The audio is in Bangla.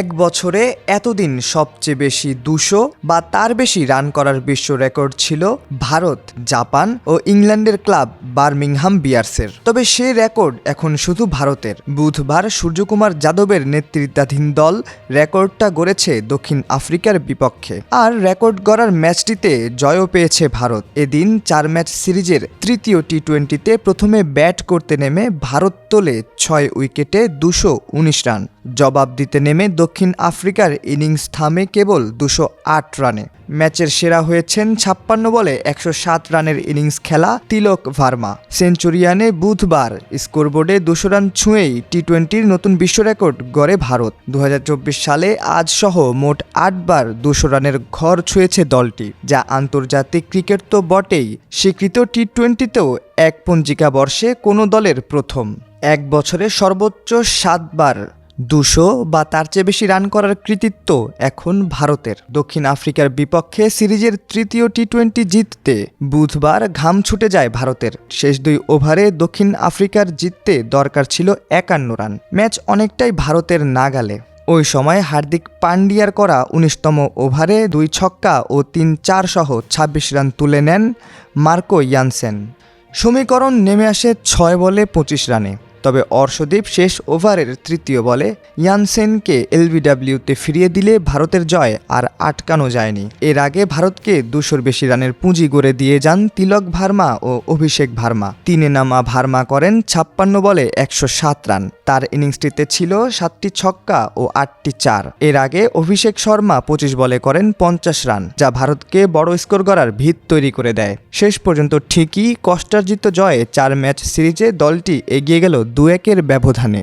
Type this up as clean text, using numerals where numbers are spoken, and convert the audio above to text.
এক বছরে এতদিন সবচেয়ে বেশি ২০০ বা তার বেশি রান করার বিশ্ব রেকর্ড ছিল ভারত, জাপান ও ইংল্যান্ডের ক্লাব বার্মিংহাম বিয়ার্সের। তবে সেই রেকর্ড এখন শুধু ভারতের। বুধবার সূর্যকুমার যাদবের নেতৃত্বাধীন দল রেকর্ডটা গড়েছে দক্ষিণ আফ্রিকার বিপক্ষে। আর রেকর্ড গড়ার ম্যাচটিতে জয়ও পেয়েছে ভারত। এদিন ৪ ম্যাচ সিরিজের তৃতীয় টি-20তে প্রথমে ব্যাট করতে নেমে ভারত তোলে ৬ উইকেটে ২১৯ রান। জবাব দিতে নেমে দক্ষিণ আফ্রিকার ইনিংস থামে কেবল ২০৮ রানে। ম্যাচের সেরা হয়েছেন ৫৬ বলে ১০৭ রানের ইনিংস খেলা তিলক ভার্মা। সেঞ্চুরিয়ানে বুধবার স্কোরবোর্ডে ২০০ রান ছুঁয়েই টি-20র নতুন বিশ্ব রেকর্ড গড়ে ভারত। ২০২৪ সালে আজসহ মোট ৮ বার ২০০ রানের ঘর ছুঁয়েছে দলটি, যা আন্তর্জাতিক ক্রিকেট তো বটেই, স্বীকৃত টি-20তেও এক পঞ্জিকা বর্ষে কোনো দলের প্রথম। এক বছরে সর্বোচ্চ ৭ বার ২০০ বা তার চেয়ে বেশি রান করার কৃতিত্ব এখন ভারতের। দক্ষিণ আফ্রিকার বিপক্ষে সিরিজের তৃতীয় টি-20 জিততে বুধবার ঘাম ছুটে যায় ভারতের। শেষ ২ ওভারে দক্ষিণ আফ্রিকার জিততে দরকার ছিল ৫১ রান। ম্যাচ অনেকটাই ভারতের নাগালে। ওই সময় হার্দিক পান্ডিয়ার করা ১৯তম ওভারে ২ ছক্কা ও ৩ চার সহ ২৬ রান তুলে নেন মার্কো ইয়ানসেন। সমীকরণ নেমে আসে ৬ বলে ২৫ রানে। তবে অর্শদীপ শেষ ওভারের তৃতীয় বলে ইয়ানসেনকে এলবিডব্লিউতে ফিরিয়ে দিলে ভারতের জয় আর আটকানো যায়নি। এর আগে ভারতকে ২০০-র বেশি রানের পুঁজি গড়ে দিয়ে যান তিলক ভার্মা ও অভিষেক ভার্মা। তিনে নামা ভার্মা করেন ৫৬ বলে ১০৭ রান। তার ইনিংসটিতে ছিল ৭টি ছক্কা ও ৮টি চার। এর আগে অভিষেক শর্মা ২৫ বলে করেন ৫০ রান, যা ভারতকে বড় স্কোর করার ভিত তৈরি করে দেয়। শেষ পর্যন্ত ঠিকই কষ্টার্জিত জয়ে ৪ ম্যাচ সিরিজে দলটি এগিয়ে গেল ২-১ ব্যবধানে।